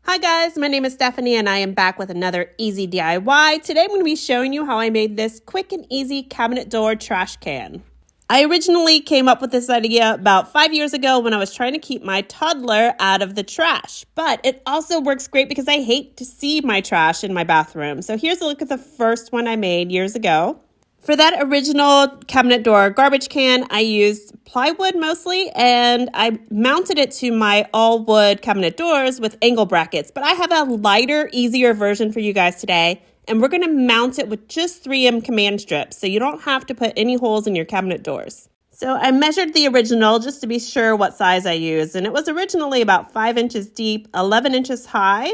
Hi guys, my name is Stephanie and I am back with another easy DIY. Today I'm going to be showing you how I made this quick and easy cabinet door trash can. I originally came up with this idea about 5 years ago when I was trying to keep my toddler out of the trash. But it also works great because I hate to see my trash in my bathroom. So here's a look at the first one I made years ago. For that original cabinet door garbage can, I used plywood mostly, and I mounted it to my all-wood cabinet doors with angle brackets. But I have a lighter, easier version for you guys today, and we're going to mount it with just 3M command strips, so you don't have to put any holes in your cabinet doors. So I measured the original just to be sure what size I used, and it was originally about 5 inches deep, 11 inches high,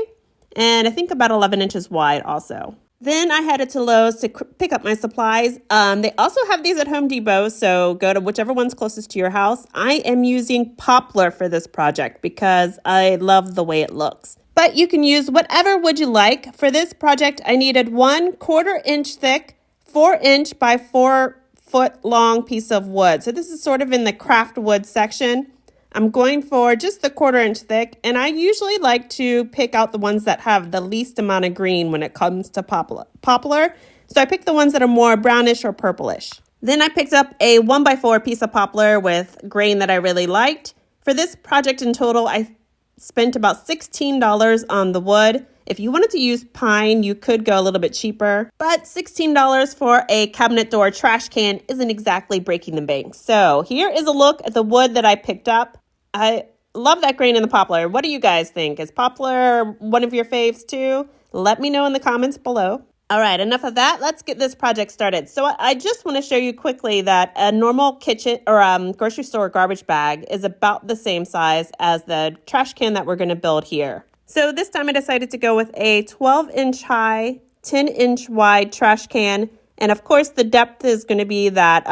and I think about 11 inches wide also. Then I headed to Lowe's to pick up my supplies. They also have these at Home Depot, so go to whichever one's closest to your house. I am using poplar for this project because I love the way it looks. But you can use whatever wood you like. For this project, I needed 1/4 inch thick, 4-inch by 4-foot long piece of wood. So this is sort of in the craft wood section. I'm going for just the 1/4 inch thick, and I usually like to pick out the ones that have the least amount of green when it comes to poplar. So I picked the ones that are more brownish or purplish. Then I picked up a 1x4 piece of poplar with grain that I really liked. For this project in total, I spent about $16 on the wood. If you wanted to use pine, you could go a little bit cheaper, but $16 for a cabinet door trash can isn't exactly breaking the bank. So here is a look at the wood that I picked up. I love that grain in the poplar. What do you guys think? Is poplar one of your faves too? Let me know in the comments below. All right, enough of that. Let's get this project started. So I just want to show you quickly that a normal kitchen or grocery store garbage bag is about the same size as the trash can that we're going to build here. So this time I decided to go with a 12-inch high, 10-inch wide trash can. And of course, the depth is going to be that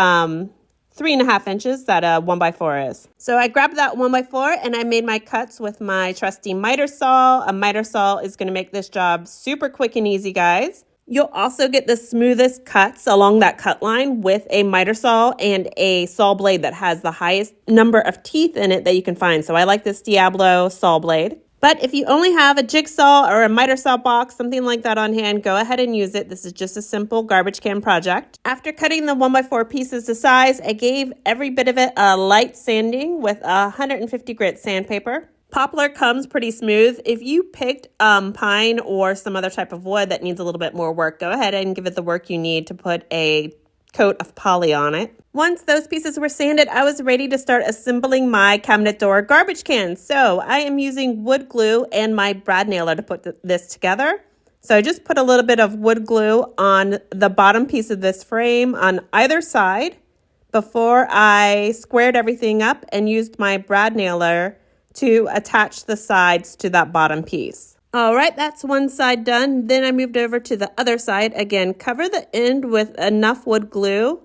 3.5 inches that a 1x4 is. So I grabbed that 1x4 and I made my cuts with my trusty miter saw. A miter saw is going to make this job super quick and easy, guys. You'll also get the smoothest cuts along that cut line with a miter saw and a saw blade that has the highest number of teeth in it that you can find. So I like this Diablo saw blade. But if you only have a jigsaw or a miter saw box, something like that on hand, go ahead and use it. This is just a simple garbage can project. After cutting the 1x4 pieces to size, I gave every bit of it a light sanding with 150 grit sandpaper. Poplar comes pretty smooth. If you picked pine or some other type of wood that needs a little bit more work, go ahead and give it the work you need to put a coat of poly on it. Once those pieces were sanded, I was ready to start assembling my cabinet door garbage can. So I am using wood glue and my brad nailer to put this together. So I just put a little bit of wood glue on the bottom piece of this frame on either side before I squared everything up and used my brad nailer to attach the sides to that bottom piece. All right, that's one side done. Then I moved over to the other side. Again, cover the end with enough wood glue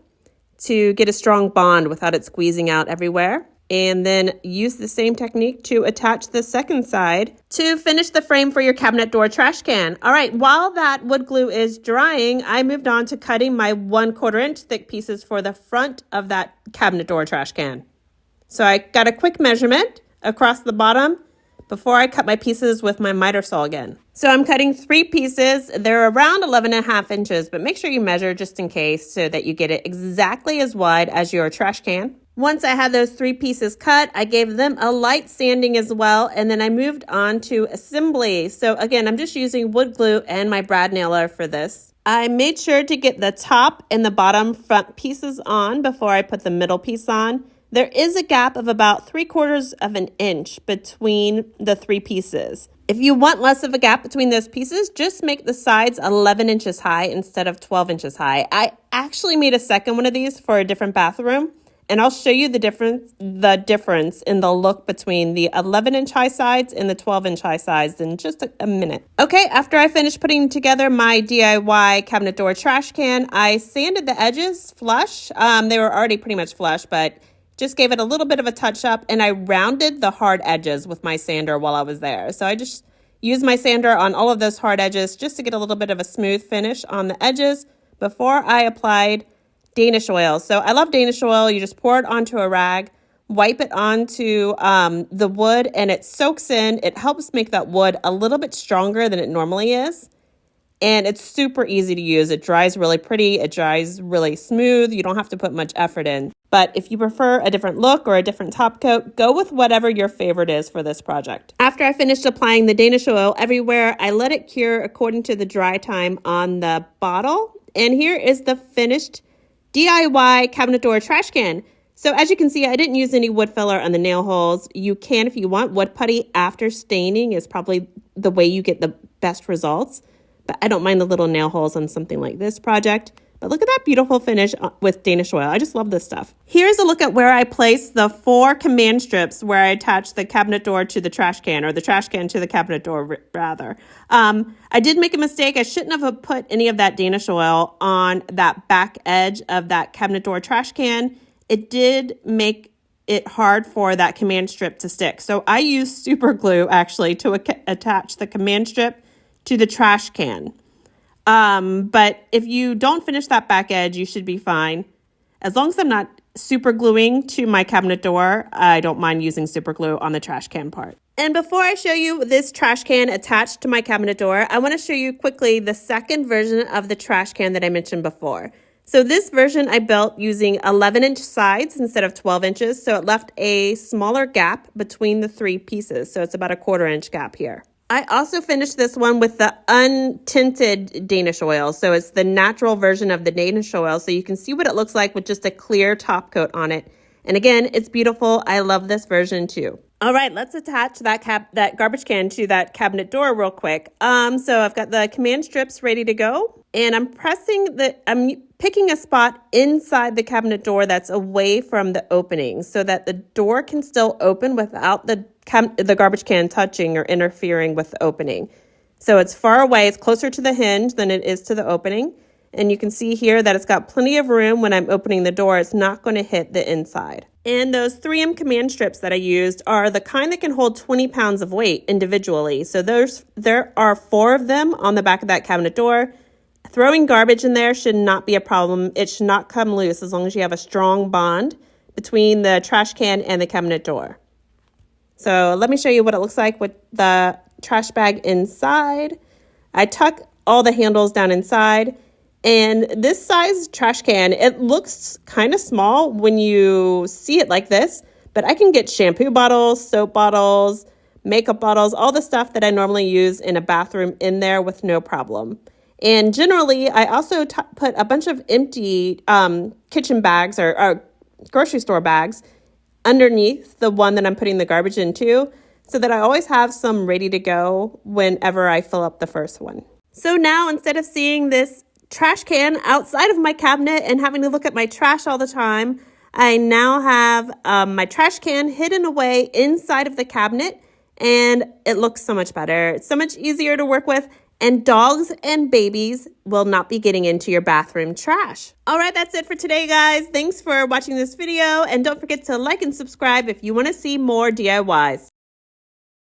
to get a strong bond without it squeezing out everywhere. And then use the same technique to attach the second side to finish the frame for your cabinet door trash can. All right, while that wood glue is drying, I moved on to cutting my 1/4 inch thick pieces for the front of that cabinet door trash can. So I got a quick measurement across the bottom before I cut my pieces with my miter saw again. So I'm cutting 3 pieces. They're around 11.5 inches, but make sure you measure just in case so that you get it exactly as wide as your trash can. Once I had those 3 pieces cut, I gave them a light sanding as well, and then I moved on to assembly. So again, I'm just using wood glue and my brad nailer for this. I made sure to get the top and the bottom front pieces on before I put the middle piece on. There is a gap of about 3/4 of an inch between the 3 pieces. If you want less of a gap between those pieces, just make the sides 11 inches high instead of 12 inches high. I actually made a second one of these for a different bathroom, and I'll show you the difference in the look between the 11-inch high sides and the 12-inch high sides in just a minute. Okay, after I finished putting together my DIY cabinet door trash can, I sanded the edges flush. They were already pretty much flush, but just gave it a little bit of a touch up, and I rounded the hard edges with my sander while I was there. So I just used my sander on all of those hard edges just to get a little bit of a smooth finish on the edges before I applied Danish oil. So I love Danish oil. You just pour it onto a rag. wipe it onto the wood and it soaks in. It helps make that wood a little bit stronger than it normally is. And it's super easy to use. It dries really pretty. It dries really smooth. You don't have to put much effort in. But if you prefer a different look or a different top coat, go with whatever your favorite is for this project. After I finished applying the Danish oil everywhere, I let it cure according to the dry time on the bottle. And here is the finished DIY cabinet door trash can. So as you can see, I didn't use any wood filler on the nail holes. You can if you want. Wood putty after staining is probably the way you get the best results. But I don't mind the little nail holes on something like this project. But look at that beautiful finish with Danish oil. I just love this stuff. Here's a look at where I placed the 4 command strips where I attached the cabinet door to the trash can, or the trash can to the cabinet door, rather. I did make a mistake. I shouldn't have put any of that Danish oil on that back edge of that cabinet door trash can. It did make it hard for that command strip to stick. So I used super glue, actually, to attach the command strip to the trash can. But if you don't finish that back edge, you should be fine. As long as I'm not super gluing to my cabinet door, I don't mind using super glue on the trash can part. And before I show you this trash can attached to my cabinet door, I want to show you quickly the second version of the trash can that I mentioned before. So this version I built using 11-inch sides instead of 12 inches. So it left a smaller gap between the 3 pieces. So it's about a 1/4 inch gap here. I also finished this one with the untinted Danish oil. So it's the natural version of the Danish oil. So you can see what it looks like with just a clear top coat on it. And again, it's beautiful. I love this version too. All right, let's attach that garbage can to that cabinet door real quick. So I've got the command strips ready to go. And I'm picking a spot inside the cabinet door that's away from the opening so that the door can still open without the garbage can touching or interfering with the opening. So it's far away. It's closer to the hinge than it is to the opening. And you can see here that it's got plenty of room when I'm opening the door. It's not going to hit the inside. And those 3M command strips that I used are the kind that can hold 20 pounds of weight individually. So there are 4 of them on the back of that cabinet door. Throwing garbage in there should not be a problem. It should not come loose as long as you have a strong bond between the trash can and the cabinet door. So let me show you what it looks like with the trash bag inside. I tuck all the handles down inside. And this size trash can, it looks kind of small when you see it like this, but I can get shampoo bottles, soap bottles, makeup bottles, all the stuff that I normally use in a bathroom in there with no problem. And generally, I also put a bunch of empty kitchen bags or grocery store bags underneath the one that I'm putting the garbage into so that I always have some ready to go whenever I fill up the first one. So now instead of seeing this trash can outside of my cabinet and having to look at my trash all the time, I now have my trash can hidden away inside of the cabinet, and it looks so much better. It's so much easier to work with, and dogs and babies will not be getting into your bathroom trash. All right, that's it for today, guys. Thanks for watching this video, and don't forget to like and subscribe if you want to see more DIYs.